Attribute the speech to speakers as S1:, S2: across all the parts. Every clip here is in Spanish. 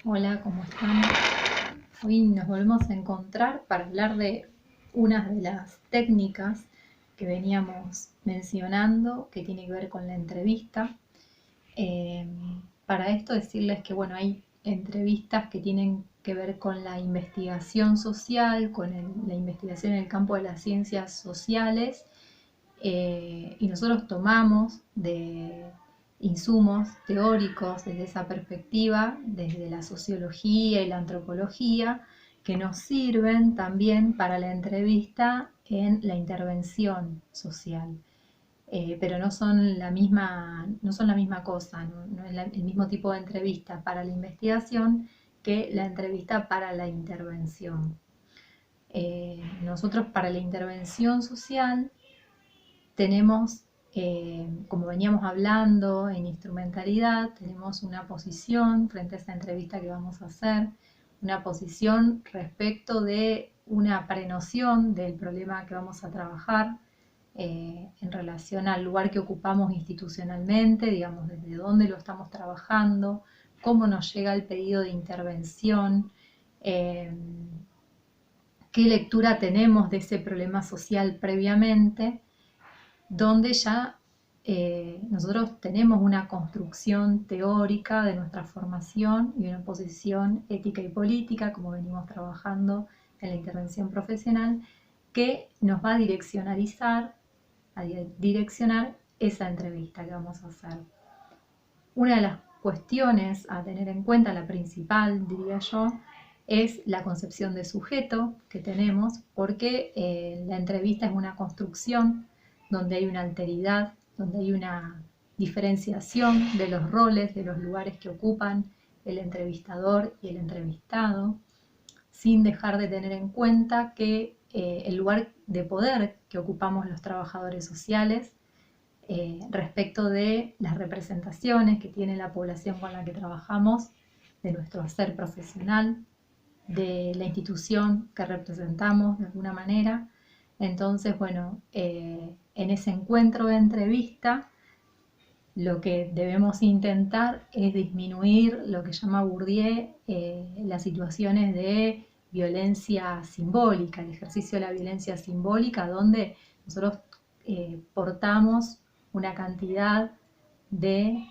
S1: Hola, ¿cómo están? Hoy nos volvemos a encontrar para hablar de una de las técnicas que veníamos mencionando que tiene que ver con la entrevista. Eh, para esto decirles que bueno, hay entrevistas que tienen que ver con la investigación social, con la investigación en el campo de las ciencias sociales, y nosotros tomamos de insumos teóricos desde esa perspectiva, desde la sociología y la antropología, que nos sirven también para la entrevista en la intervención social. Pero no son la misma cosa, no es el mismo tipo de entrevista para la investigación que la entrevista para la intervención. Nosotros para la intervención social tenemos, como veníamos hablando en instrumentalidad, tenemos una posición frente a esta entrevista que vamos a hacer, una posición respecto de una prenoción del problema que vamos a trabajar, en relación al lugar que ocupamos institucionalmente, digamos, desde dónde lo estamos trabajando, cómo nos llega el pedido de intervención, eh, qué lectura tenemos de ese problema social previamente, donde ya nosotros tenemos una construcción teórica de nuestra formación y una posición ética y política, como venimos trabajando en la intervención profesional, que nos va a direccionar esa entrevista que vamos a hacer. Una de las cuestiones a tener en cuenta, la principal, diría yo, es la concepción de sujeto que tenemos, porque la entrevista es una construcción donde hay una alteridad, donde hay una diferenciación de los roles, de los lugares que ocupan el entrevistador y el entrevistado, sin dejar de tener en cuenta que el lugar de poder que ocupamos los trabajadores sociales, respecto de las representaciones que tiene la población con la que trabajamos, de nuestro hacer profesional, de la institución que representamos de alguna manera. Entonces, bueno, en ese encuentro de entrevista, lo que debemos intentar es disminuir lo que llama Bourdieu las situaciones de violencia simbólica, el ejercicio de la violencia simbólica, donde nosotros portamos una cantidad de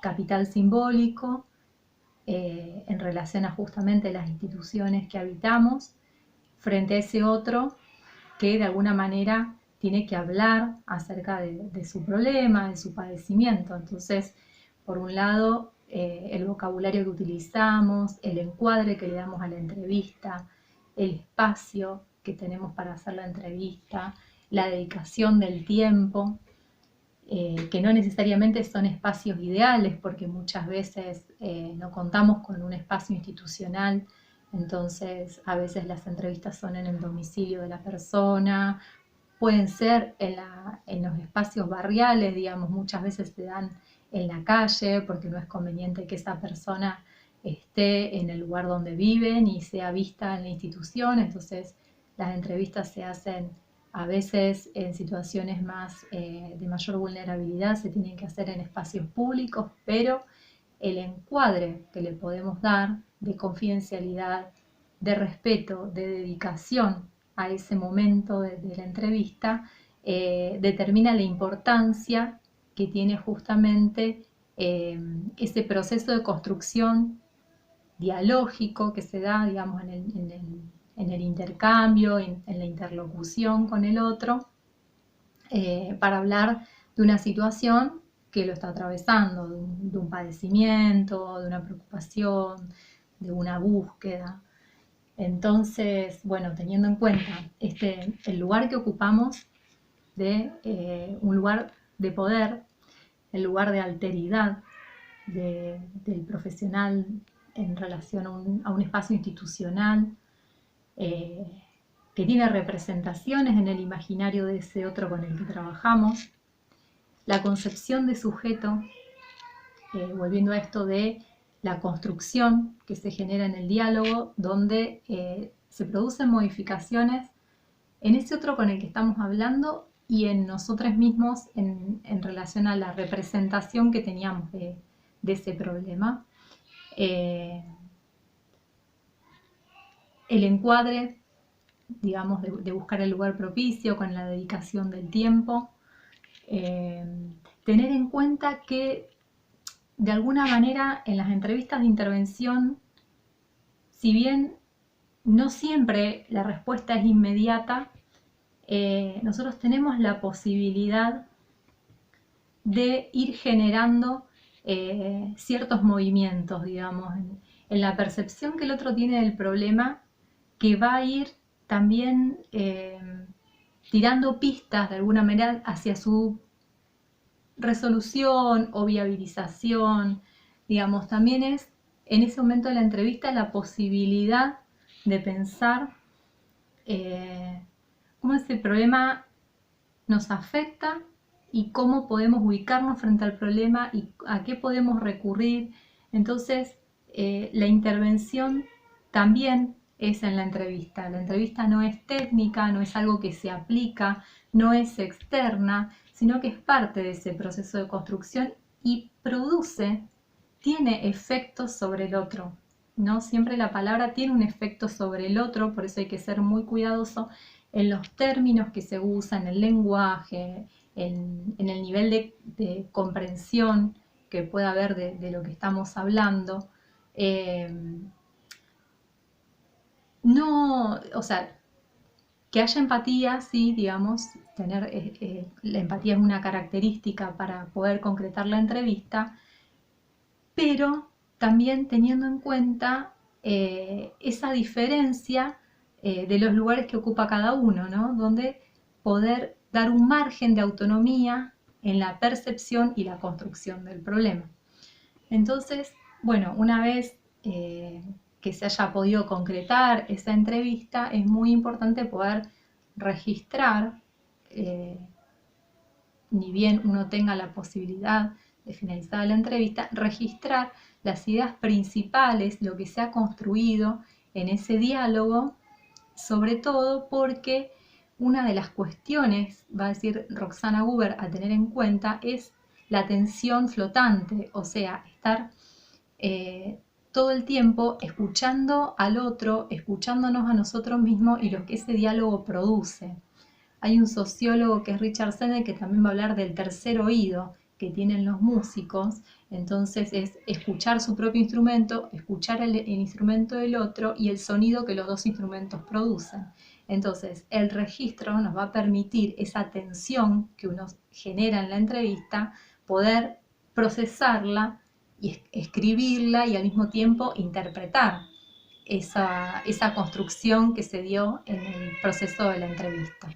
S1: capital simbólico en relación a justamente las instituciones que habitamos, frente a ese otro que de alguna manera tiene que hablar acerca de su problema, de su padecimiento. Entonces, por un lado, el vocabulario que utilizamos, el encuadre que le damos a la entrevista, el espacio que tenemos para hacer la entrevista, la dedicación del tiempo, que no necesariamente son espacios ideales, porque muchas veces no contamos con un espacio institucional. Entonces, a veces las entrevistas son en el domicilio de la persona, pueden ser en los espacios barriales, digamos, muchas veces se dan en la calle, porque no es conveniente que esa persona esté en el lugar donde viven y sea vista en la institución. Entonces, las entrevistas se hacen a veces en situaciones más de mayor vulnerabilidad, se tienen que hacer en espacios públicos, pero el encuadre que le podemos dar de confidencialidad, de respeto, de dedicación a ese momento de la entrevista, determina la importancia que tiene justamente ese proceso de construcción dialógico que se da, digamos, en el intercambio, en la interlocución con el otro, para hablar de una situación que lo está atravesando, de un padecimiento, de una preocupación, de una búsqueda. Entonces, bueno, teniendo en cuenta el lugar que ocupamos de un lugar de poder, el lugar de alteridad del profesional en relación a un espacio institucional, eh, que tiene representaciones en el imaginario de ese otro con el que trabajamos, la concepción de sujeto, volviendo a esto de la construcción que se genera en el diálogo, donde se producen modificaciones en ese otro con el que estamos hablando y en nosotros mismos en relación a la representación que teníamos de ese problema. El encuadre, digamos, de buscar el lugar propicio con la dedicación del tiempo. Tener en cuenta que de alguna manera en las entrevistas de intervención, si bien no siempre la respuesta es inmediata, nosotros tenemos la posibilidad de ir generando ciertos movimientos, digamos, en la percepción que el otro tiene del problema, que va a ir también tirando pistas de alguna manera hacia su resolución o viabilización. Digamos, también es en ese momento de la entrevista la posibilidad de pensar cómo ese problema nos afecta y cómo podemos ubicarnos frente al problema y a qué podemos recurrir. Entonces, la intervención también es en la entrevista. La entrevista no es técnica, no es algo que se aplica, no es externa, sino que es parte de ese proceso de construcción y tiene efectos sobre el otro, ¿no? Siempre la palabra tiene un efecto sobre el otro, por eso hay que ser muy cuidadoso en los términos que se usan, en el lenguaje, en el nivel de comprensión que pueda haber de lo que estamos hablando. No, o sea, que haya empatía, sí, digamos, tener la empatía es una característica para poder concretar la entrevista, pero también teniendo en cuenta esa diferencia de los lugares que ocupa cada uno, ¿no? Donde poder dar un margen de autonomía en la percepción y la construcción del problema. Entonces, bueno, una vez que se haya podido concretar esa entrevista, es muy importante poder registrar, ni bien uno tenga la posibilidad de finalizar la entrevista, registrar las ideas principales, lo que se ha construido en ese diálogo, sobre todo porque una de las cuestiones, va a decir Roxana Gruber, a tener en cuenta es la atención flotante, o sea, estar todo el tiempo escuchando al otro, escuchándonos a nosotros mismos y lo que ese diálogo produce. Hay un sociólogo que es Richard Sennett que también va a hablar del tercer oído que tienen los músicos. Entonces es escuchar su propio instrumento, escuchar el instrumento del otro y el sonido que los dos instrumentos producen. Entonces el registro nos va a permitir esa tensión que uno genera en la entrevista, poder procesarla y escribirla y al mismo tiempo interpretar esa construcción que se dio en el proceso de la entrevista.